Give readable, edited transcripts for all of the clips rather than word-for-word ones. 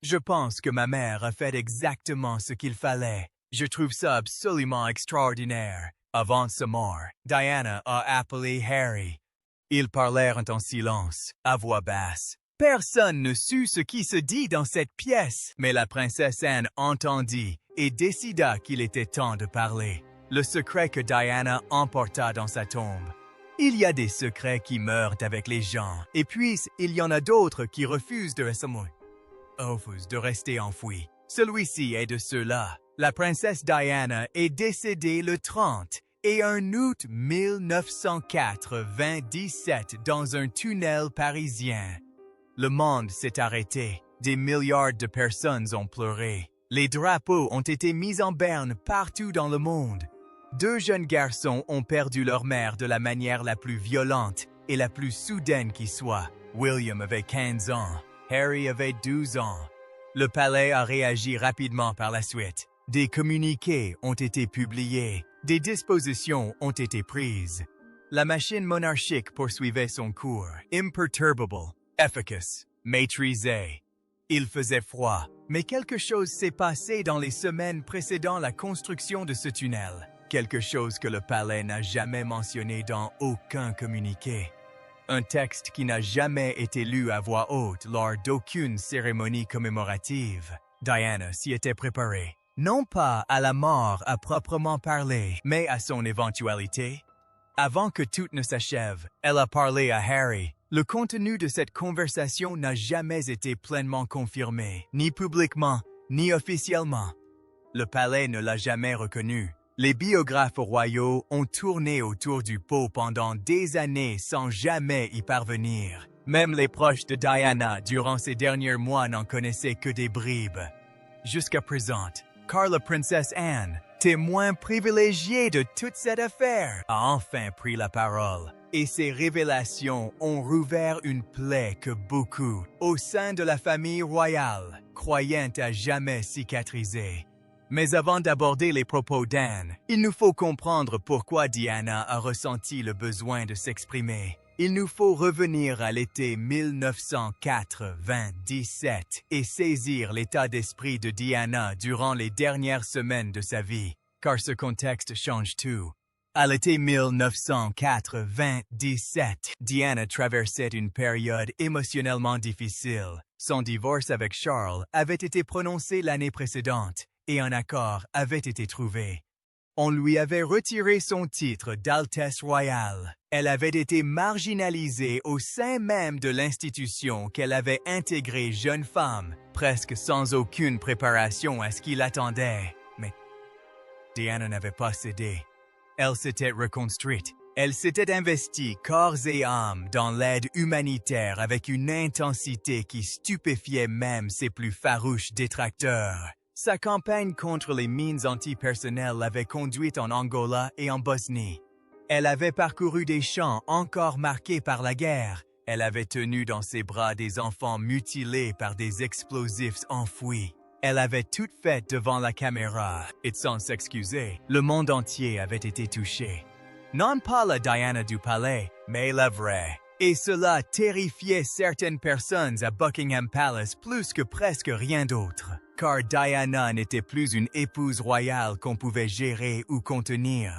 Je pense que ma mère a fait exactement ce qu'il fallait. Je trouve ça absolument extraordinaire. Avant sa mort, Diana a appelé Harry. Ils parlèrent en silence, à voix basse. Personne ne sut ce qui se dit dans cette pièce, mais la princesse Anne entendit et décida qu'il était temps de parler. Le secret que Diana emporta dans sa tombe. Il y a des secrets qui meurent avec les gens, et puis il y en a d'autres qui refusent de rester enfouis. Celui-ci est de ceux-là. La princesse Diana est décédée le 31 août 1997 dans un tunnel parisien. Le monde s'est arrêté. Des milliards de personnes ont pleuré. Les drapeaux ont été mis en berne partout dans le monde. 2 jeunes garçons ont perdu leur mère de la manière la plus violente et la plus soudaine qui soit. William avait 15 ans. Harry avait 12 ans. Le palais a réagi rapidement par la suite. Des communiqués ont été publiés. Des dispositions ont été prises. La machine monarchique poursuivait son cours. Imperturbable, efficace, maîtrisé. Il faisait froid, mais quelque chose s'est passé dans les semaines précédant la construction de ce tunnel. Quelque chose que le palais n'a jamais mentionné dans aucun communiqué. Un texte qui n'a jamais été lu à voix haute lors d'aucune cérémonie commémorative. Diana s'y était préparée. Non pas à la mort à proprement parler, mais à son éventualité. Avant que tout ne s'achève, elle a parlé à Harry. Le contenu de cette conversation n'a jamais été pleinement confirmé, ni publiquement, ni officiellement. Le palais ne l'a jamais reconnu. Les biographes royaux ont tourné autour du pot pendant des années sans jamais y parvenir. Même les proches de Diana durant ces derniers mois n'en connaissaient que des bribes. Jusqu'à présent, car la princesse Anne, témoin privilégié de toute cette affaire, a enfin pris la parole. Et ces révélations ont rouvert une plaie que beaucoup, au sein de la famille royale, croyaient à jamais cicatriser. Mais avant d'aborder les propos d'Anne, il nous faut comprendre pourquoi Diana a ressenti le besoin de s'exprimer. Il nous faut revenir à l'été 1997 et saisir l'état d'esprit de Diana durant les dernières semaines de sa vie, car ce contexte change tout. À l'été 1997, Diana traversait une période émotionnellement difficile. Son divorce avec Charles avait été prononcé l'année précédente et un accord avait été trouvé. On lui avait retiré son titre d'Altesse royale. Elle avait été marginalisée au sein même de l'institution qu'elle avait intégrée jeune femme, presque sans aucune préparation à ce qui l'attendait. Mais Diana n'avait pas cédé. Elle s'était reconstruite. Elle s'était investie corps et âme dans l'aide humanitaire avec une intensité qui stupéfiait même ses plus farouches détracteurs. Sa campagne contre les mines antipersonnelles l'avait conduite en Angola et en Bosnie. Elle avait parcouru des champs encore marqués par la guerre. Elle avait tenu dans ses bras des enfants mutilés par des explosifs enfouis. Elle avait tout fait devant la caméra, et sans s'excuser, le monde entier avait été touché. Non pas la Diana du palais, mais la vraie. Et cela terrifiait certaines personnes à Buckingham Palace plus que presque rien d'autre. Car Diana n'était plus une épouse royale qu'on pouvait gérer ou contenir.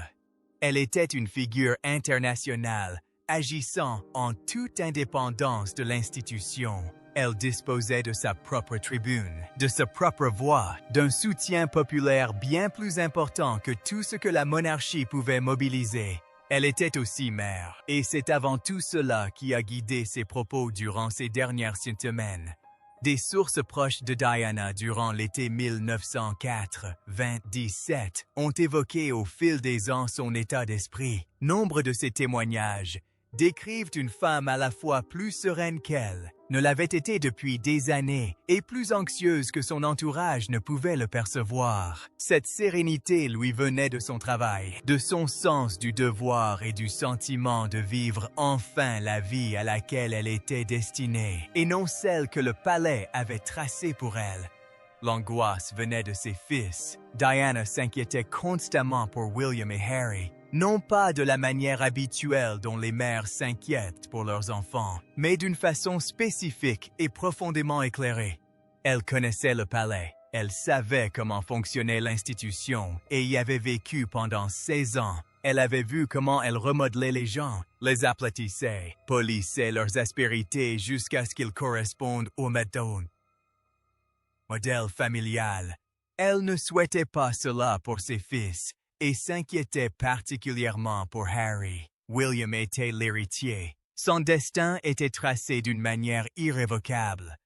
Elle était une figure internationale, agissant en toute indépendance de l'institution. Elle disposait de sa propre tribune, de sa propre voix, d'un soutien populaire bien plus important que tout ce que la monarchie pouvait mobiliser. Elle était aussi mère, et c'est avant tout cela qui a guidé ses propos durant ces dernières semaines. Des sources proches de Diana durant l'été 1997 ont évoqué au fil des ans son état d'esprit. Nombre de ces témoignages décrivent une femme à la fois plus sereine qu'elle, ne l'avait été depuis des années, et plus anxieuse que son entourage ne pouvait le percevoir. Cette sérénité lui venait de son travail, de son sens du devoir et du sentiment de vivre enfin la vie à laquelle elle était destinée, et non celle que le palais avait tracée pour elle. L'angoisse venait de ses fils. Diana s'inquiétait constamment pour William et Harry, non pas de la manière habituelle dont les mères s'inquiètent pour leurs enfants, mais d'une façon spécifique et profondément éclairée. Elle connaissait le palais. Elle savait comment fonctionnait l'institution et y avait vécu pendant 16 ans. Elle avait vu comment elle remodelait les gens, les aplatissait, polissait leurs aspérités jusqu'à ce qu'ils correspondent au modèle familial. Elle ne souhaitait pas cela pour ses fils et s'inquiétait particulièrement pour Harry. William était l'héritier. Son destin était tracé d'une manière irrévocable.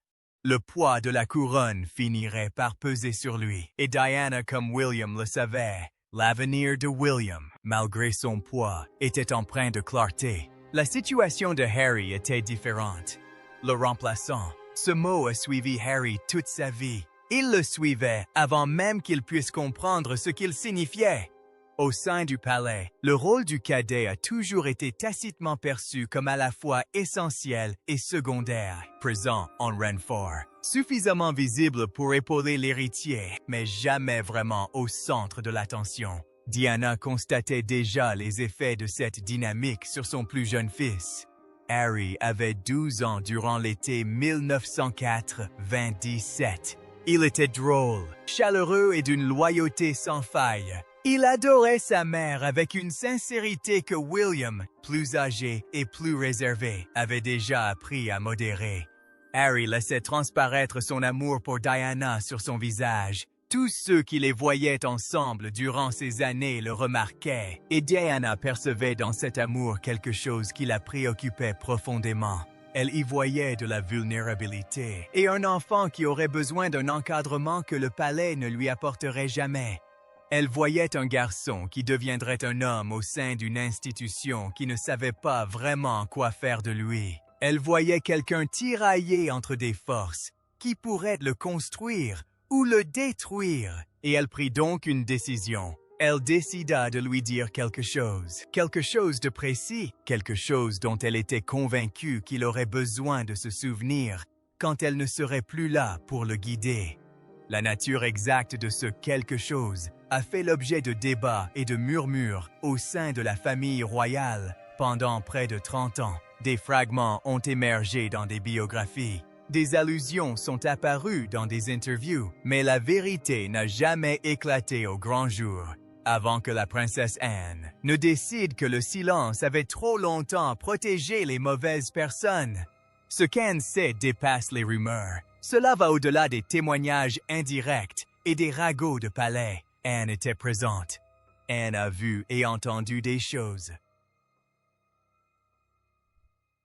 Le poids de la couronne finirait par peser sur lui, et Diana comme William le savait. L'avenir de William, malgré son poids, était empreint de clarté. La situation de Harry était différente. Le remplaçant, ce mot a suivi Harry toute sa vie. Il le suivait avant même qu'il puisse comprendre ce qu'il signifiait. Au sein du palais, le rôle du cadet a toujours été tacitement perçu comme à la fois essentiel et secondaire, présent en renfort, suffisamment visible pour épauler l'héritier, mais jamais vraiment au centre de l'attention. Diana constatait déjà les effets de cette dynamique sur son plus jeune fils. Harry avait 12 ans durant l'été 1997. Il était drôle, chaleureux et d'une loyauté sans faille. Il adorait sa mère avec une sincérité que William, plus âgé et plus réservé, avait déjà appris à modérer. Harry laissait transparaître son amour pour Diana sur son visage. Tous ceux qui les voyaient ensemble durant ces années le remarquaient, et Diana percevait dans cet amour quelque chose qui la préoccupait profondément. Elle y voyait de la vulnérabilité et un enfant qui aurait besoin d'un encadrement que le palais ne lui apporterait jamais. Elle voyait un garçon qui deviendrait un homme au sein d'une institution qui ne savait pas vraiment quoi faire de lui. Elle voyait quelqu'un tiraillé entre des forces qui pourraient le construire ou le détruire. Et elle prit donc une décision. Elle décida de lui dire quelque chose de précis, quelque chose dont elle était convaincue qu'il aurait besoin de se souvenir quand elle ne serait plus là pour le guider. La nature exacte de ce quelque chose a fait l'objet de débats et de murmures au sein de la famille royale pendant près de 30 ans. Des fragments ont émergé dans des biographies. Des allusions sont apparues dans des interviews, mais la vérité n'a jamais éclaté au grand jour, avant que la princesse Anne ne décide que le silence avait trop longtemps protégé les mauvaises personnes. Ce qu'Anne sait dépasse les rumeurs. Cela va au-delà des témoignages indirects et des ragots de palais. Anne était présente. Anne a vu et entendu des choses.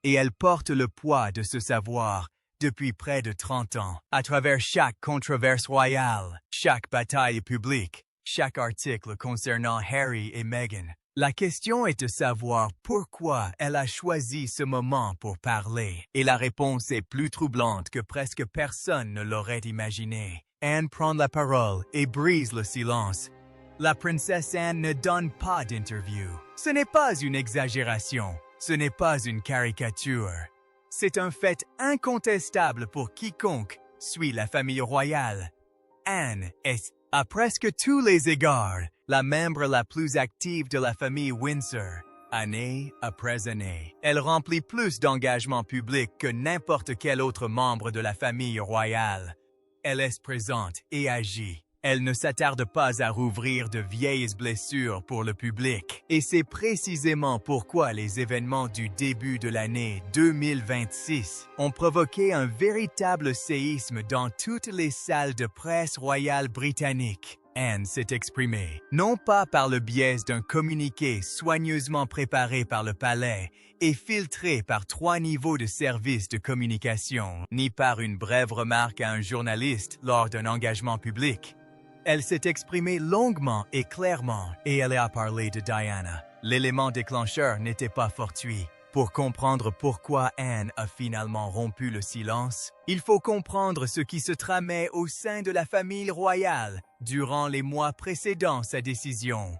Et elle porte le poids de ce savoir depuis près de 30 ans, à travers chaque controverse royale, chaque bataille publique, chaque article concernant Harry et Meghan. La question est de savoir pourquoi elle a choisi ce moment pour parler, et la réponse est plus troublante que presque personne ne l'aurait imaginé. Anne prend la parole et brise le silence. La princesse Anne ne donne pas d'interview. Ce n'est pas une exagération, ce n'est pas une caricature. C'est un fait incontestable pour quiconque suit la famille royale. Anne est, à presque tous les égards, la membre la plus active de la famille Windsor. Année après année, elle remplit plus d'engagements publics que n'importe quel autre membre de la famille royale. Elle est présente et agit. Elle ne s'attarde pas à rouvrir de vieilles blessures pour le public. Et c'est précisément pourquoi les événements du début de l'année 2026 ont provoqué un véritable séisme dans toutes les salles de presse royale britanniques. Anne s'est exprimée, non pas par le biais d'un communiqué soigneusement préparé par le palais et filtré par 3 niveaux de services de communication, ni par une brève remarque à un journaliste lors d'un engagement public. Elle s'est exprimée longuement et clairement, et elle a parlé de Diana. L'élément déclencheur n'était pas fortuit. Pour comprendre pourquoi Anne a finalement rompu le silence, il faut comprendre ce qui se tramait au sein de la famille royale durant les mois précédant sa décision.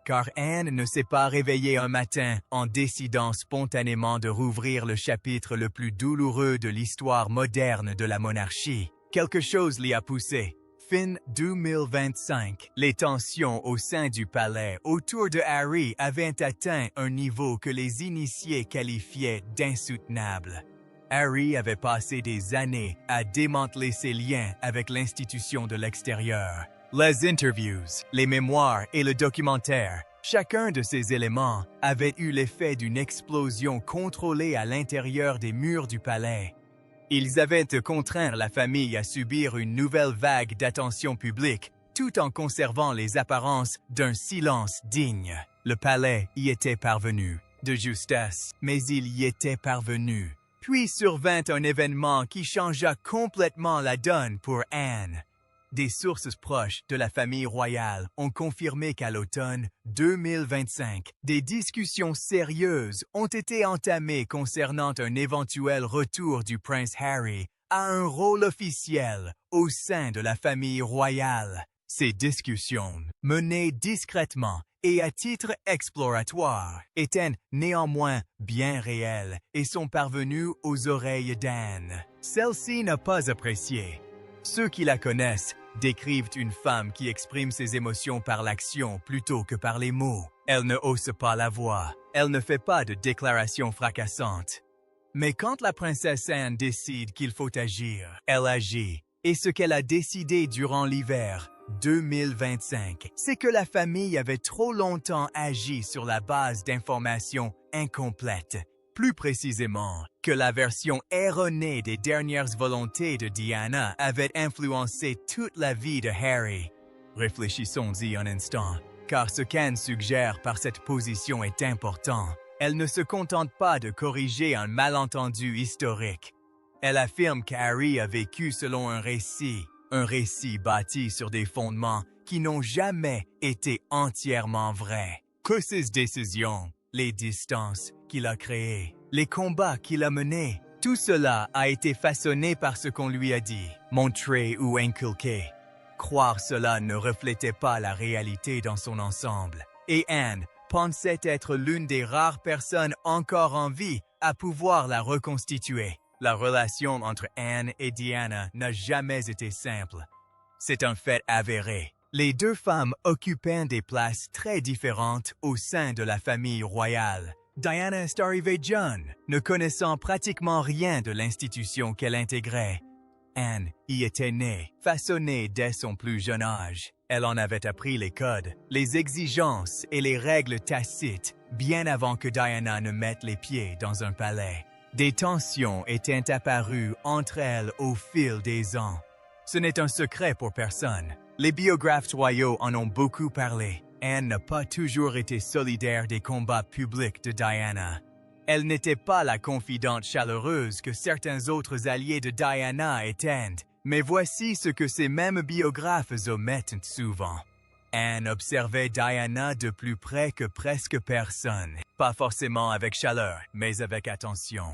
Car Anne ne s'est pas réveillée un matin en décidant spontanément de rouvrir le chapitre le plus douloureux de l'histoire moderne de la monarchie. Quelque chose l'y a poussé. Fin 2025, les tensions au sein du palais autour de Harry avaient atteint un niveau que les initiés qualifiaient d'insoutenable. Harry avait passé des années à démanteler ses liens avec l'institution de l'extérieur. Les interviews, les mémoires et le documentaire, chacun de ces éléments avait eu l'effet d'une explosion contrôlée à l'intérieur des murs du palais. Ils avaient contraint la famille à subir une nouvelle vague d'attention publique, tout en conservant les apparences d'un silence digne. Le palais y était parvenu, de justesse, mais il y était parvenu. Puis survint un événement qui changea complètement la donne pour Anne. Des sources proches de la famille royale ont confirmé qu'à l'automne 2025, des discussions sérieuses ont été entamées concernant un éventuel retour du prince Harry à un rôle officiel au sein de la famille royale. Ces discussions, menées discrètement et à titre exploratoire, étaient néanmoins bien réelles et sont parvenues aux oreilles d'Anne. Celle-ci n'a pas apprécié. Ceux qui la connaissent décrivent une femme qui exprime ses émotions par l'action plutôt que par les mots. Elle ne hausse pas la voix. Elle ne fait pas de déclarations fracassantes. Mais quand la princesse Anne décide qu'il faut agir, elle agit. Et ce qu'elle a décidé durant l'hiver 2025, c'est que la famille avait trop longtemps agi sur la base d'informations incomplètes. Plus précisément, que la version erronée des dernières volontés de Diana avait influencé toute la vie de Harry. Réfléchissons-y un instant, car ce qu'Anne suggère par cette position est important. Elle ne se contente pas de corriger un malentendu historique. Elle affirme qu'Harry a vécu selon un récit bâti sur des fondements qui n'ont jamais été entièrement vrais. Que ses décisions, les distances qu'il a créées, les combats qu'il a menés, tout cela a été façonné par ce qu'on lui a dit, montré ou inculqué. Croire cela ne reflétait pas la réalité dans son ensemble, et Anne pensait être l'une des rares personnes encore en vie à pouvoir la reconstituer. La relation entre Anne et Diana n'a jamais été simple. C'est un fait avéré. Les deux femmes occupaient des places très différentes au sein de la famille royale. Diana est arrivée jeune, ne connaissant pratiquement rien de l'institution qu'elle intégrait. Anne y était née, façonnée dès son plus jeune âge. Elle en avait appris les codes, les exigences et les règles tacites bien avant que Diana ne mette les pieds dans un palais. Des tensions étaient apparues entre elles au fil des ans. Ce n'est un secret pour personne. Les biographes royaux en ont beaucoup parlé. Anne n'a pas toujours été solidaire des combats publics de Diana. Elle n'était pas la confidente chaleureuse que certains autres alliés de Diana étaient, mais voici ce que ces mêmes biographes omettent souvent. Anne observait Diana de plus près que presque personne, pas forcément avec chaleur, mais avec attention.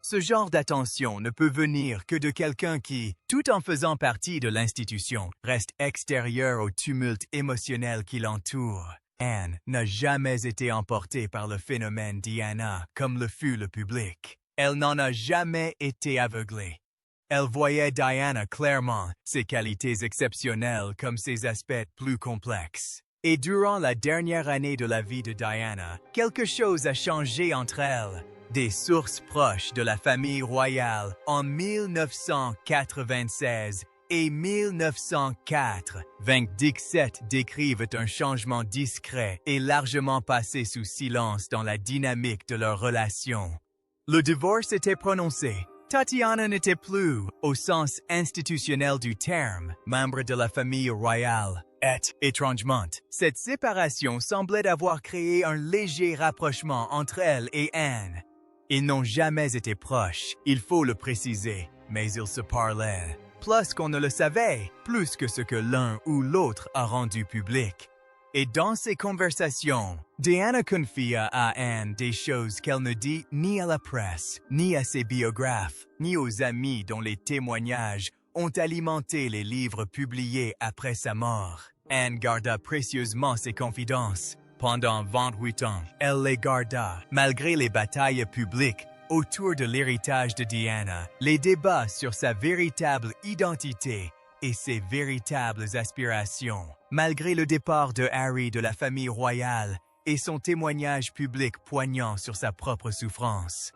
Ce genre d'attention ne peut venir que de quelqu'un qui, tout en faisant partie de l'institution, reste extérieur au tumulte émotionnel qui l'entoure. Anne n'a jamais été emportée par le phénomène Diana comme le fut le public. Elle n'en a jamais été aveuglée. Elle voyait Diana clairement, ses qualités exceptionnelles comme ses aspects plus complexes. Et durant la dernière année de la vie de Diana, quelque chose a changé entre elles. Des sources proches de la famille royale en 1996 et 1904, 27 décrivent un changement discret et largement passé sous silence dans la dynamique de leur relation. Le divorce était prononcé. Tatiana n'était plus, au sens institutionnel du terme, membre de la famille royale. Et, étrangement, cette séparation semblait avoir créé un léger rapprochement entre elle et Anne. Ils n'ont jamais été proches, il faut le préciser, mais ils se parlaient. Plus qu'on ne le savait, plus que ce que l'un ou l'autre a rendu public. Et dans ces conversations, Diana confia à Anne des choses qu'elle ne dit ni à la presse, ni à ses biographes, ni aux amis dont les témoignages ont alimenté les livres publiés après sa mort. Anne garda précieusement ses confidences. Pendant 28 ans, elle les garda, malgré les batailles publiques autour de l'héritage de Diana, les débats sur sa véritable identité et ses véritables aspirations. Malgré le départ de Harry de la famille royale et son témoignage public poignant sur sa propre souffrance.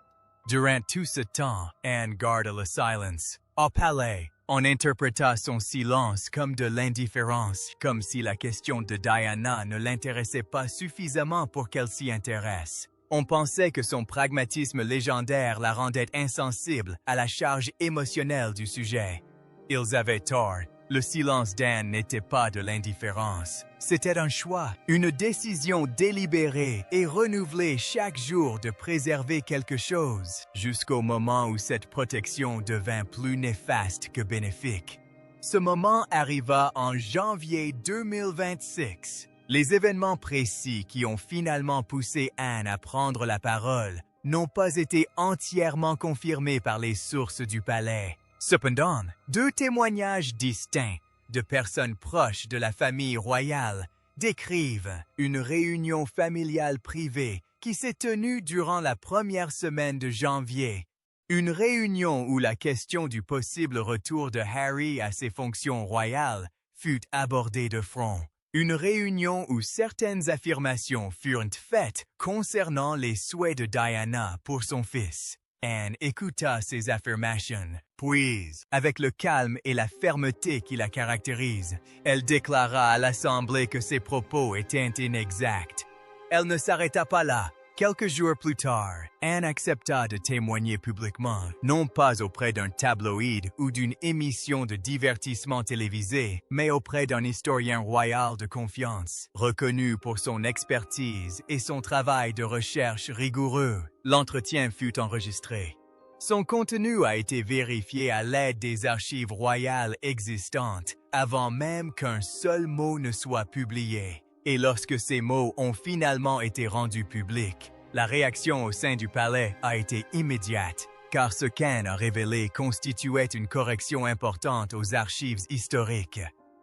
Durant tout ce temps, Anne garda le silence. Au palais, on interpréta son silence comme de l'indifférence, comme si la question de Diana ne l'intéressait pas suffisamment pour qu'elle s'y intéresse. On pensait que son pragmatisme légendaire la rendait insensible à la charge émotionnelle du sujet. Ils avaient tort. Le silence d'Anne n'était pas de l'indifférence. C'était un choix, une décision délibérée et renouvelée chaque jour de préserver quelque chose, jusqu'au moment où cette protection devint plus néfaste que bénéfique. Ce moment arriva en janvier 2026. Les événements précis qui ont finalement poussé Anne à prendre la parole n'ont pas été entièrement confirmés par les sources du palais. Cependant, deux témoignages distincts de personnes proches de la famille royale décrivent une réunion familiale privée qui s'est tenue durant la première semaine de janvier. Une réunion où la question du possible retour de Harry à ses fonctions royales fut abordée de front. Une réunion où certaines affirmations furent faites concernant les souhaits de Diana pour son fils. Anne écouta ces affirmations, puis, avec le calme et la fermeté qui la caractérisent, elle déclara à l'Assemblée que ses propos étaient inexacts. Elle ne s'arrêta pas là. Quelques jours plus tard, Anne accepta de témoigner publiquement, non pas auprès d'un tabloïd ou d'une émission de divertissement télévisé, mais auprès d'un historien royal de confiance, reconnu pour son expertise et son travail de recherche rigoureux. L'entretien fut enregistré. Son contenu a été vérifié à l'aide des archives royales existantes, avant même qu'un seul mot ne soit publié. Et lorsque ces mots ont finalement été rendus publics, la réaction au sein du palais a été immédiate, car ce qu'Anne a révélé constituait une correction importante aux archives historiques.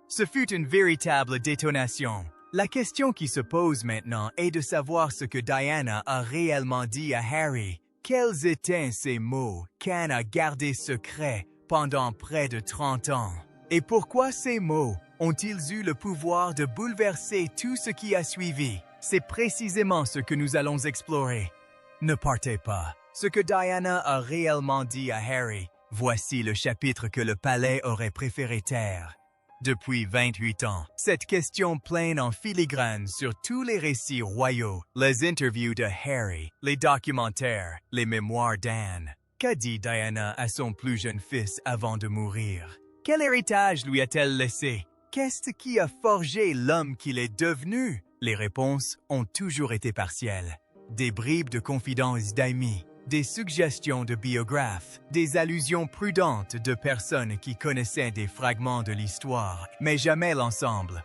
Ce fut une véritable détonation. La question qui se pose maintenant est de savoir ce que Diana a réellement dit à Harry. Quels étaient ces mots qu'Anne a gardés secrets pendant près de 30 ans? Et pourquoi ces mots ont-ils eu le pouvoir de bouleverser tout ce qui a suivi? C'est précisément ce que nous allons explorer. Ne partez pas. Ce que Diana a réellement dit à Harry, voici le chapitre que le palais aurait préféré taire. Depuis 28 ans, cette question plane en filigrane sur tous les récits royaux, les interviews de Harry, les documentaires, les mémoires d'Anne. Qu'a dit Diana à son plus jeune fils avant de mourir? Quel héritage lui a-t-elle laissé? Qu'est-ce qui a forgé l'homme qu'il est devenu? Les réponses ont toujours été partielles. Des bribes de confidences d'amis, des suggestions de biographes, des allusions prudentes de personnes qui connaissaient des fragments de l'histoire, mais jamais l'ensemble.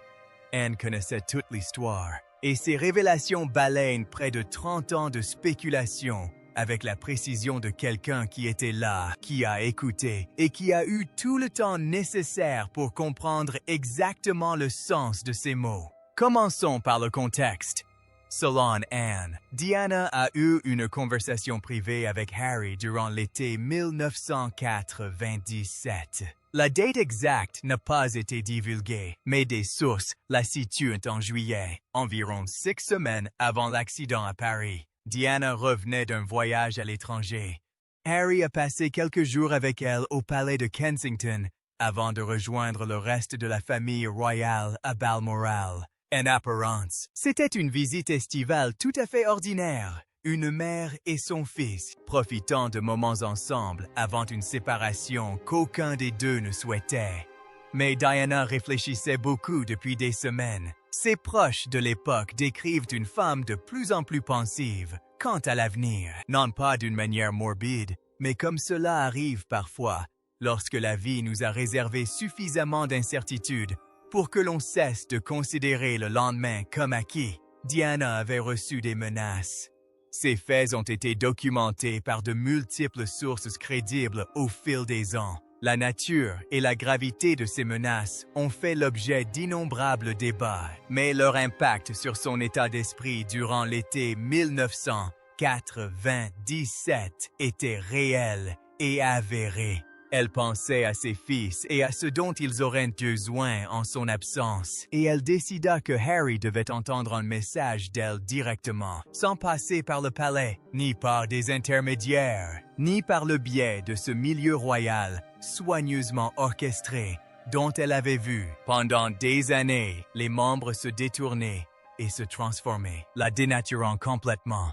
Anne connaissait toute l'histoire, et ses révélations balayent près de 30 ans de spéculation avec la précision de quelqu'un qui était là, qui a écouté et qui a eu tout le temps nécessaire pour comprendre exactement le sens de ces mots. Commençons par le contexte. Selon Anne, Diana a eu une conversation privée avec Harry durant l'été 1997. La date exacte n'a pas été divulguée, mais des sources la situent en juillet, environ 6 semaines avant l'accident à Paris. Diana revenait d'un voyage à l'étranger. Harry a passé quelques jours avec elle au palais de Kensington avant de rejoindre le reste de la famille royale à Balmoral. En apparence, c'était une visite estivale tout à fait ordinaire. Une mère et son fils profitant de moments ensemble avant une séparation qu'aucun des deux ne souhaitait. Mais Diana réfléchissait beaucoup depuis des semaines. Ses proches de l'époque décrivent une femme de plus en plus pensive quant à l'avenir, non pas d'une manière morbide, mais comme cela arrive parfois, lorsque la vie nous a réservé suffisamment d'incertitudes pour que l'on cesse de considérer le lendemain comme acquis. Diana avait reçu des menaces. Ces faits ont été documentés par de multiples sources crédibles au fil des ans. La nature et la gravité de ces menaces ont fait l'objet d'innombrables débats, mais leur impact sur son état d'esprit durant l'été 1997 était réel et avéré. Elle pensait à ses fils et à ce dont ils auraient besoin en son absence, et elle décida que Harry devait entendre un message d'elle directement, sans passer par le palais, ni par des intermédiaires, ni par le biais de ce milieu royal soigneusement orchestré dont elle avait vu, pendant des années, les membres se détourner et se transformer, la dénaturant complètement.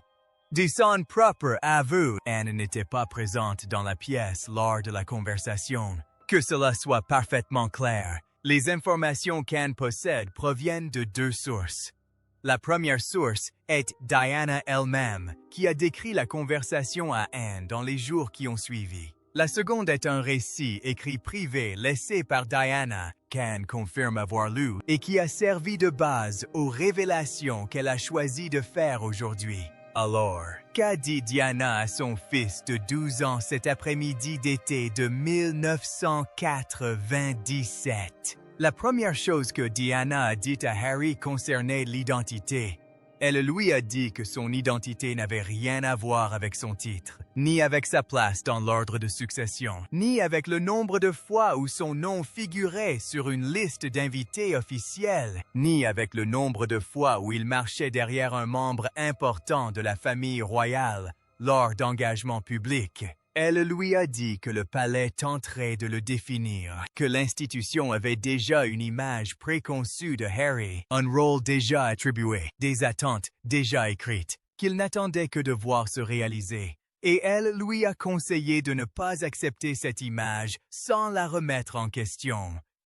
De son propre aveu, Anne n'était pas présente dans la pièce lors de la conversation. Que cela soit parfaitement clair, les informations qu'Anne possède proviennent de deux sources. La première source est Diana elle-même, qui a décrit la conversation à Anne dans les jours qui ont suivi. La seconde est un récit écrit privé laissé par Diana, qu'Anne confirme avoir lu, et qui a servi de base aux révélations qu'elle a choisi de faire aujourd'hui. Alors, qu'a dit Diana à son fils de 12 ans cet après-midi d'été de 1997? La première chose que Diana a dit à Harry concernait l'identité. Elle lui a dit que son identité n'avait rien à voir avec son titre, ni avec sa place dans l'ordre de succession, ni avec le nombre de fois où son nom figurait sur une liste d'invités officiels, ni avec le nombre de fois où il marchait derrière un membre important de la famille royale lors d'engagements publics. Elle lui a dit que le palais tenterait de le définir, que l'institution avait déjà une image préconçue de Harry, un rôle déjà attribué, des attentes déjà écrites, qu'il n'attendait que de voir se réaliser. Et elle lui a conseillé de ne pas accepter cette image sans la remettre en question.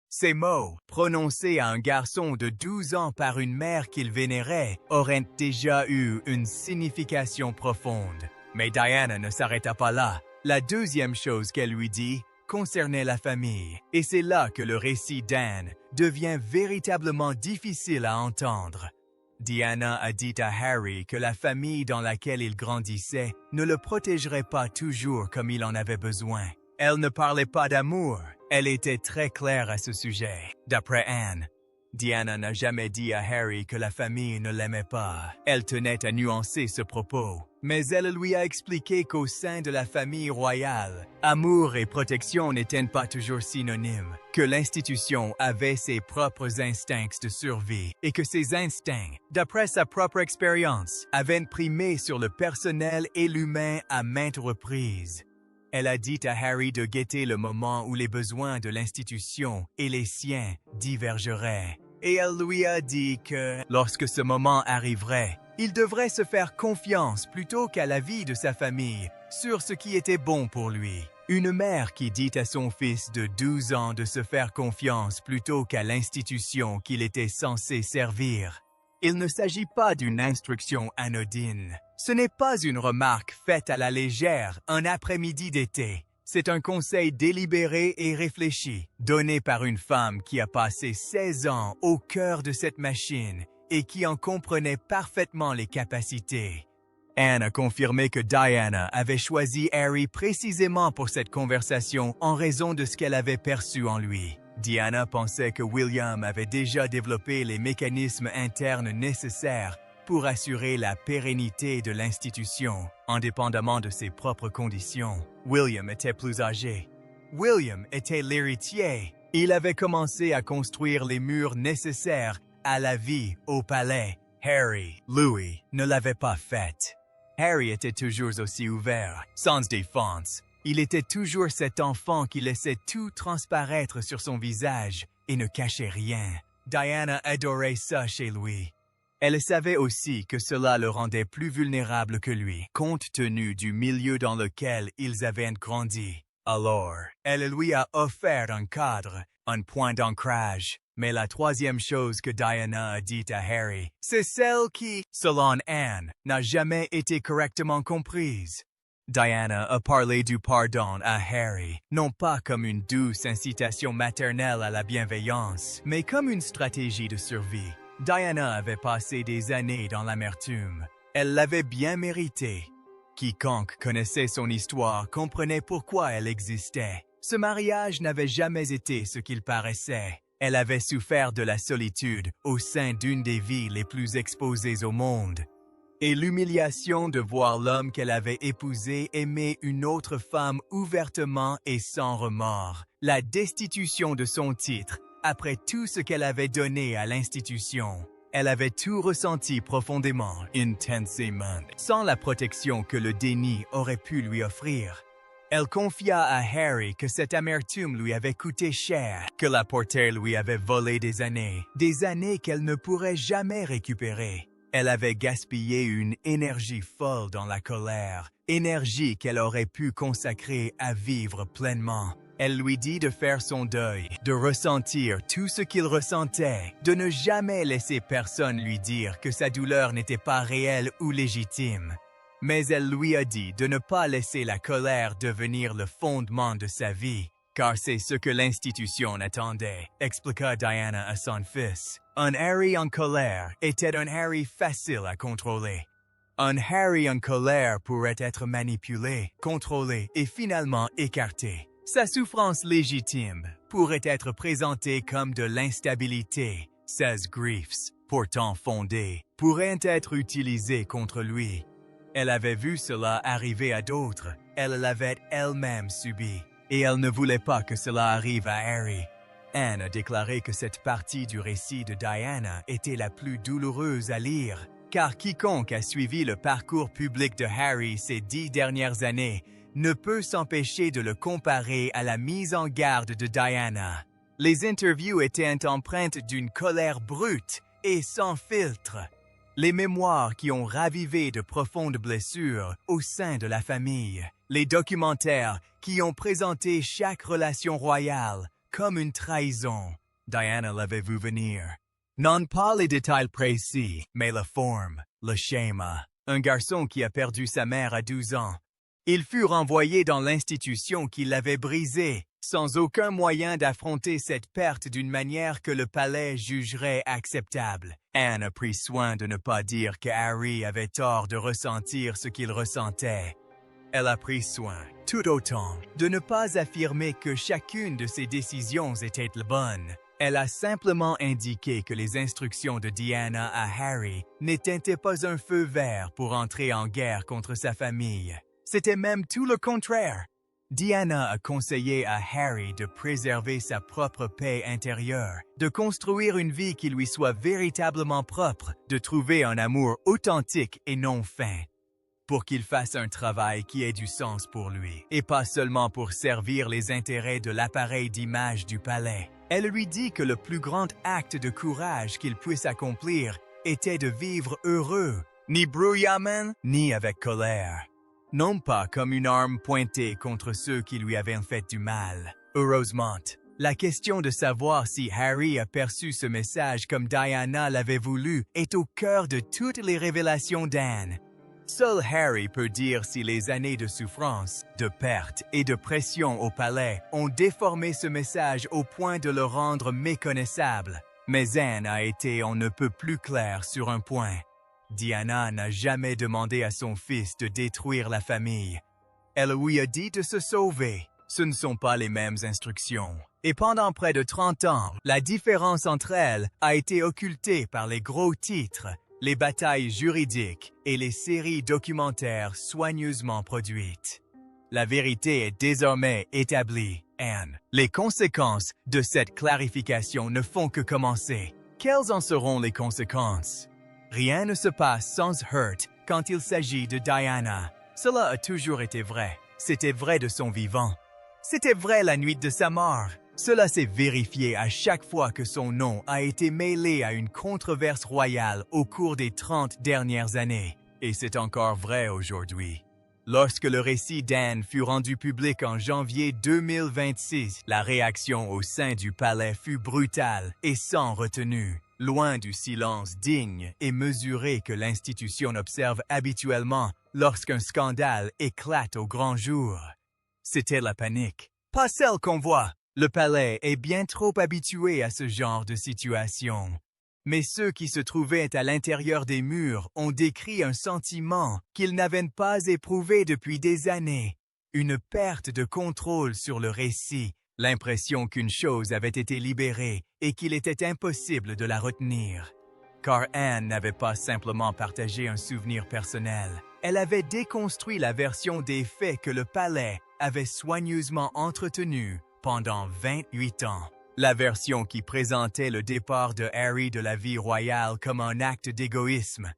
Ces mots, prononcés à un garçon de 12 ans par une mère qu'il vénérait, auraient déjà eu une signification profonde. Mais Diana ne s'arrêta pas là. La deuxième chose qu'elle lui dit concernait la famille, et c'est là que le récit d'Anne devient véritablement difficile à entendre. Diana a dit à Harry que la famille dans laquelle il grandissait ne le protégerait pas toujours comme il en avait besoin. Elle ne parlait pas d'amour, elle était très claire à ce sujet. D'après Anne, Diana n'a jamais dit à Harry que la famille ne l'aimait pas. Elle tenait à nuancer ce propos. Mais elle lui a expliqué qu'au sein de la famille royale, amour et protection n'étaient pas toujours synonymes, que l'institution avait ses propres instincts de survie et que ces instincts, d'après sa propre expérience, avaient primé sur le personnel et l'humain à maintes reprises. Elle a dit à Harry de guetter le moment où les besoins de l'institution et les siens divergeraient. Et elle lui a dit que, lorsque ce moment arriverait, il devrait se faire confiance plutôt qu'à l'avis de sa famille sur ce qui était bon pour lui. Une mère qui dit à son fils de 12 ans de se faire confiance plutôt qu'à l'institution qu'il était censé servir. Il ne s'agit pas d'une instruction anodine. Ce n'est pas une remarque faite à la légère un après-midi d'été. C'est un conseil délibéré et réfléchi, donné par une femme qui a passé 16 ans au cœur de cette machine et qui en comprenait parfaitement les capacités. Anne a confirmé que Diana avait choisi Harry précisément pour cette conversation en raison de ce qu'elle avait perçu en lui. Diana pensait que William avait déjà développé les mécanismes internes nécessaires pour assurer la pérennité de l'institution, indépendamment de ses propres conditions. William était plus âgé. William était l'héritier. Il avait commencé à construire les murs nécessaires à la vie au palais. Harry, Louis, ne l'avait pas fait. Harry était toujours aussi ouvert, sans défense. Il était toujours cet enfant qui laissait tout transparaître sur son visage et ne cachait rien. Diana adorait ça chez lui. Elle savait aussi que cela le rendait plus vulnérable que lui, compte tenu du milieu dans lequel ils avaient grandi. Alors, elle lui a offert un cadre, un point d'ancrage. Mais la troisième chose que Diana a dit à Harry, c'est celle qui, selon Anne, n'a jamais été correctement comprise. Diana a parlé du pardon à Harry, non pas comme une douce incitation maternelle à la bienveillance, mais comme une stratégie de survie. Diana avait passé des années dans l'amertume. Elle l'avait bien mérité. Quiconque connaissait son histoire comprenait pourquoi elle existait. Ce mariage n'avait jamais été ce qu'il paraissait. Elle avait souffert de la solitude au sein d'une des villes les plus exposées au monde. et l'humiliation de voir l'homme qu'elle avait épousé aimer une autre femme ouvertement et sans remords, la destitution de son titre, après tout ce qu'elle avait donné à l'institution. Elle avait tout ressenti profondément, intensément, sans la protection que le déni aurait pu lui offrir. Elle confia à Harry que cette amertume lui avait coûté cher, que la portière lui avait volé des années qu'elle ne pourrait jamais récupérer. Elle avait gaspillé une énergie folle dans la colère, énergie qu'elle aurait pu consacrer à vivre pleinement. Elle lui dit de faire son deuil, de ressentir tout ce qu'il ressentait, de ne jamais laisser personne lui dire que sa douleur n'était pas réelle ou légitime. Mais elle lui a dit de ne pas laisser la colère devenir le fondement de sa vie, car c'est ce que l'institution attendait, expliqua Diana à son fils. Un Harry en colère était un Harry facile à contrôler. Un Harry en colère pourrait être manipulé, contrôlé et finalement écarté. Sa souffrance légitime pourrait être présentée comme de l'instabilité. Ses griefs, pourtant fondés, pourraient être utilisés contre lui. Elle avait vu cela arriver à d'autres, elle l'avait elle-même subi, et elle ne voulait pas que cela arrive à Harry. Anne a déclaré que cette partie du récit de Diana était la plus douloureuse à lire, car quiconque a suivi le parcours public de Harry ces 10 dernières années ne peut s'empêcher de le comparer à la mise en garde de Diana. Les interviews étaient empreintes d'une colère brute et sans filtre. Les mémoires qui ont ravivé de profondes blessures au sein de la famille. Les documentaires qui ont présenté chaque relation royale comme une trahison. Diana l'avait vu venir. Non pas les détails précis, mais la forme, le schéma. Un garçon qui a perdu sa mère à 12 ans. Il fut renvoyé dans l'institution qui l'avait brisé, sans aucun moyen d'affronter cette perte d'une manière que le palais jugerait acceptable. Anne a pris soin de ne pas dire que Harry avait tort de ressentir ce qu'il ressentait. Elle a pris soin, tout autant, de ne pas affirmer que chacune de ses décisions était la bonne. Elle a simplement indiqué que les instructions de Diana à Harry n'étaient pas un feu vert pour entrer en guerre contre sa famille. C'était même tout le contraire. Diana a conseillé à Harry de préserver sa propre paix intérieure, de construire une vie qui lui soit véritablement propre, de trouver un amour authentique et non feint, pour qu'il fasse un travail qui ait du sens pour lui, et pas seulement pour servir les intérêts de l'appareil d'image du palais. Elle lui dit que le plus grand acte de courage qu'il puisse accomplir était de vivre heureux, ni bruyamment, ni avec colère. Non pas comme une arme pointée contre ceux qui lui avaient fait du mal. Heureusement, la question de savoir si Harry a perçu ce message comme Diana l'avait voulu est au cœur de toutes les révélations d'Anne. Seul Harry peut dire si les années de souffrance, de perte et de pression au palais ont déformé ce message au point de le rendre méconnaissable. Mais Anne a été on ne peut plus claire sur un point. Diana n'a jamais demandé à son fils de détruire la famille. Elle lui a dit de se sauver. Ce ne sont pas les mêmes instructions. Et pendant près de 30 ans, la différence entre elles a été occultée par les gros titres, les batailles juridiques et les séries documentaires soigneusement produites. La vérité est désormais établie, Anne. Les conséquences de cette clarification ne font que commencer. Quelles en seront les conséquences? Rien ne se passe sans heurts quand il s'agit de Diana. Cela a toujours été vrai. C'était vrai de son vivant. C'était vrai la nuit de sa mort. Cela s'est vérifié à chaque fois que son nom a été mêlé à une controverse royale au cours des 30 dernières années. Et c'est encore vrai aujourd'hui. Lorsque le récit d'Anne fut rendu public en janvier 2026, la réaction au sein du palais fut brutale et sans retenue. Loin du silence digne et mesuré que l'institution observe habituellement lorsqu'un scandale éclate au grand jour. C'était la panique, pas celle qu'on voit. Le palais est bien trop habitué à ce genre de situation. Mais ceux qui se trouvaient à l'intérieur des murs ont décrit un sentiment qu'ils n'avaient pas éprouvé depuis des années. Une perte de contrôle sur le récit, l'impression qu'une chose avait été libérée et qu'il était impossible de la retenir. car Anne n'avait pas simplement partagé un souvenir personnel. Elle avait déconstruit la version des faits que le palais avait soigneusement entretenue pendant 28 ans. La version qui présentait le départ de Harry de la vie royale comme un acte d'égoïsme.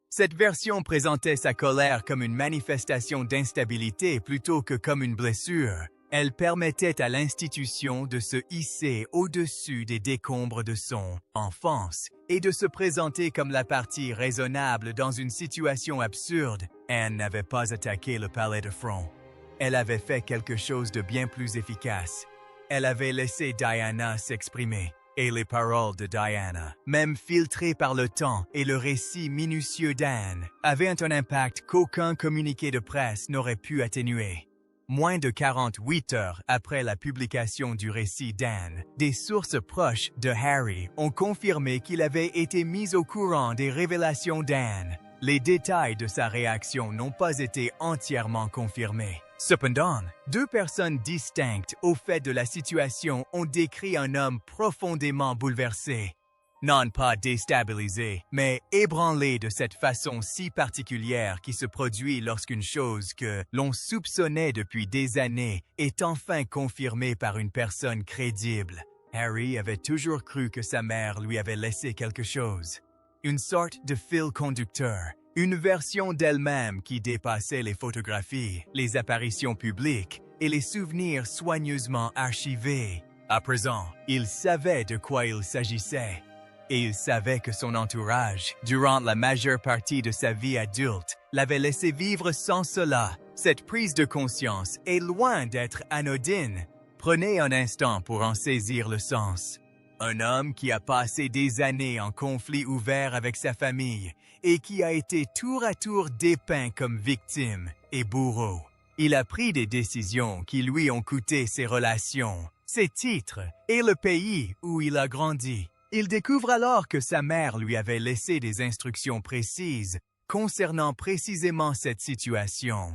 Cette version présentait sa colère comme une manifestation d'instabilité plutôt que comme une blessure. Elle permettait à l'institution de se hisser au-dessus des décombres de son enfance et de se présenter comme la partie raisonnable dans une situation absurde. Anne n'avait pas attaqué le palais de front. Elle avait fait quelque chose de bien plus efficace. Elle avait laissé Diana s'exprimer. Et les paroles de Diana, même filtrées par le temps et le récit minutieux d'Anne, avaient un impact qu'aucun communiqué de presse n'aurait pu atténuer. Moins de 48 heures après la publication du récit d'Anne, des sources proches de Harry ont confirmé qu'il avait été mis au courant des révélations d'Anne. Les détails de sa réaction n'ont pas été entièrement confirmés. Cependant, deux personnes distinctes au fait de la situation ont décrit un homme profondément bouleversé. Non pas déstabilisé, mais ébranlé de cette façon si particulière qui se produit lorsqu'une chose que l'on soupçonnait depuis des années est enfin confirmée par une personne crédible. Harry avait toujours cru que sa mère lui avait laissé quelque chose. Une sorte de fil conducteur. Une version d'elle-même qui dépassait les photographies, les apparitions publiques et les souvenirs soigneusement archivés. À présent, il savait de quoi il s'agissait. Et il savait que son entourage, durant la majeure partie de sa vie adulte, l'avait laissé vivre sans cela. Cette prise de conscience est loin d'être anodine. Prenez un instant pour en saisir le sens. Un homme qui a passé des années en conflit ouvert avec sa famille et qui a été tour à tour dépeint comme victime et bourreau. Il a pris des décisions qui lui ont coûté ses relations, ses titres et le pays où il a grandi. Il découvre alors que sa mère lui avait laissé des instructions précises concernant précisément cette situation.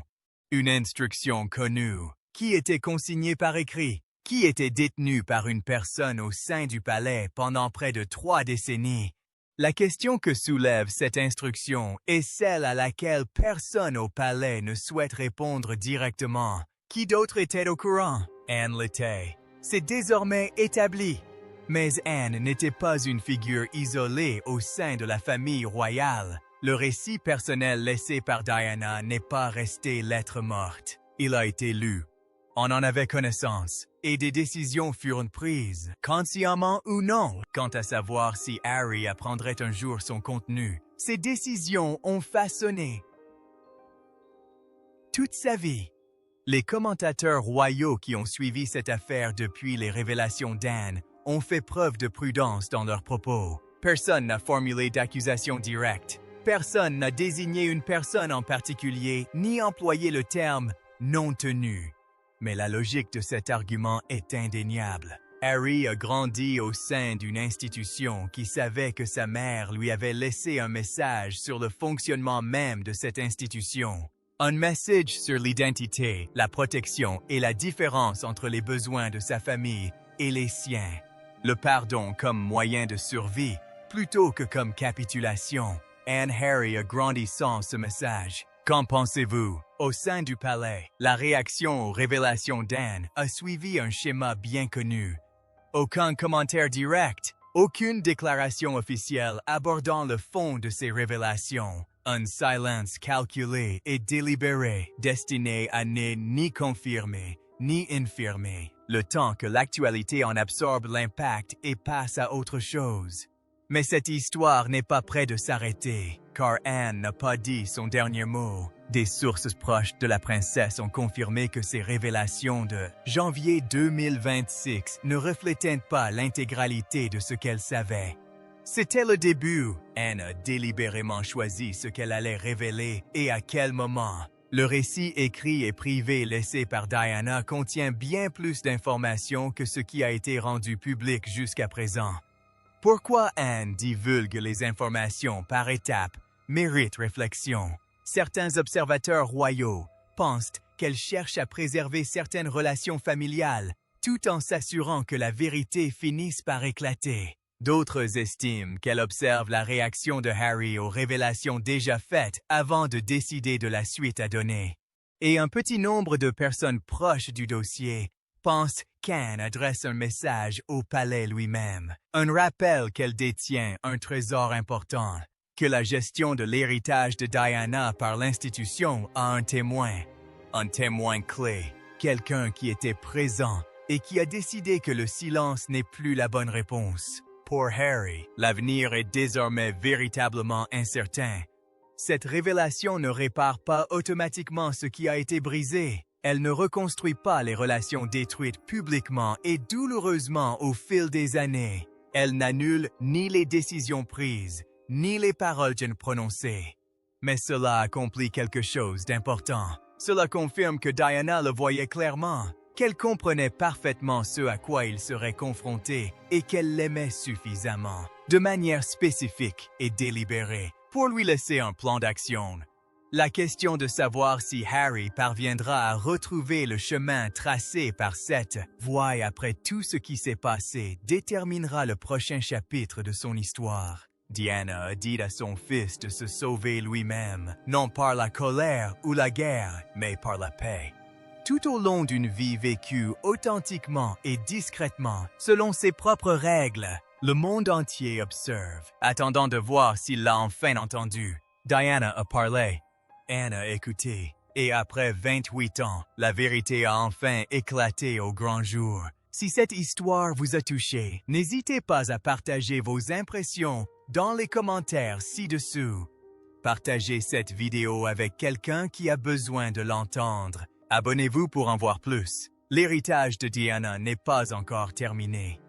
Une instruction connue, qui était consignée par écrit, qui était détenue par une personne au sein du palais pendant près de 3 décennies. La question que soulève cette instruction est celle à laquelle personne au palais ne souhaite répondre directement. Qui d'autre était au courant? Anne l'était. C'est désormais établi. Mais Anne n'était pas une figure isolée au sein de la famille royale. Le récit personnel laissé par Diana n'est pas resté lettre morte. Il a été lu. On en avait connaissance, et des décisions furent prises, consciemment ou non, quant à savoir si Harry apprendrait un jour son contenu. Ces décisions ont façonné toute sa vie. Les commentateurs royaux qui ont suivi cette affaire depuis les révélations d'Anne ont fait preuve de prudence dans leurs propos. Personne n'a formulé d'accusation directe. Personne n'a désigné une personne en particulier, ni employé le terme « non tenu ». Mais la logique de cet argument est indéniable. Harry a grandi au sein d'une institution qui savait que sa mère lui avait laissé un message sur le fonctionnement même de cette institution. Un message sur l'identité, la protection et la différence entre les besoins de sa famille et les siens. Le pardon comme moyen de survie, plutôt que comme capitulation. Anne Harry a grandi sans ce message. Qu'en pensez-vous? Au sein du palais, la réaction aux révélations d'Anne a suivi un schéma bien connu. Aucun commentaire direct, aucune déclaration officielle abordant le fond de ces révélations. Un silence calculé et délibéré, destiné à ne ni confirmer, ni infirmer, le temps que l'actualité en absorbe l'impact et passe à autre chose. Mais cette histoire n'est pas près de s'arrêter, car Anne n'a pas dit son dernier mot. Des sources proches de la princesse ont confirmé que ces révélations de janvier 2026 ne reflétaient pas l'intégralité de ce qu'elle savait. C'était le début. Anne a délibérément choisi ce qu'elle allait révéler et à quel moment. Le récit écrit et privé laissé par Diana contient bien plus d'informations que ce qui a été rendu public jusqu'à présent. Pourquoi Anne divulgue les informations par étapes mérite réflexion. Certains observateurs royaux pensent qu'elle cherche à préserver certaines relations familiales tout en s'assurant que la vérité finisse par éclater. D'autres estiment qu'elle observe la réaction de Harry aux révélations déjà faites avant de décider de la suite à donner. Et un petit nombre de personnes proches du dossier pensent qu'Anne adresse un message au palais lui-même, un rappel qu'elle détient un trésor important, que la gestion de l'héritage de Diana par l'institution a un témoin clé, quelqu'un qui était présent et qui a décidé que le silence n'est plus la bonne réponse. Pour Harry, l'avenir est désormais véritablement incertain. Cette révélation ne répare pas automatiquement ce qui a été brisé. Elle ne reconstruit pas les relations détruites publiquement et douloureusement au fil des années. Elle n'annule ni les décisions prises, ni les paroles prononcées. Mais cela accomplit quelque chose d'important. Cela confirme que Diana le voyait clairement, qu'elle comprenait parfaitement ce à quoi il serait confronté et qu'elle l'aimait suffisamment, de manière spécifique et délibérée, pour lui laisser un plan d'action. La question de savoir si Harry parviendra à retrouver le chemin tracé par cette voie après tout ce qui s'est passé déterminera le prochain chapitre de son histoire. Diana a dit à son fils de se sauver lui-même, non par la colère ou la guerre, mais par la paix. Tout au long d'une vie vécue authentiquement et discrètement, selon ses propres règles, le monde entier observe, attendant de voir s'il l'a enfin entendu. Diana a parlé, Anne a écouté, et après 28 ans, la vérité a enfin éclaté au grand jour. Si cette histoire vous a touché, n'hésitez pas à partager vos impressions dans les commentaires ci-dessous. Partagez cette vidéo avec quelqu'un qui a besoin de l'entendre. Abonnez-vous pour en voir plus. L'héritage de Diana n'est pas encore terminé.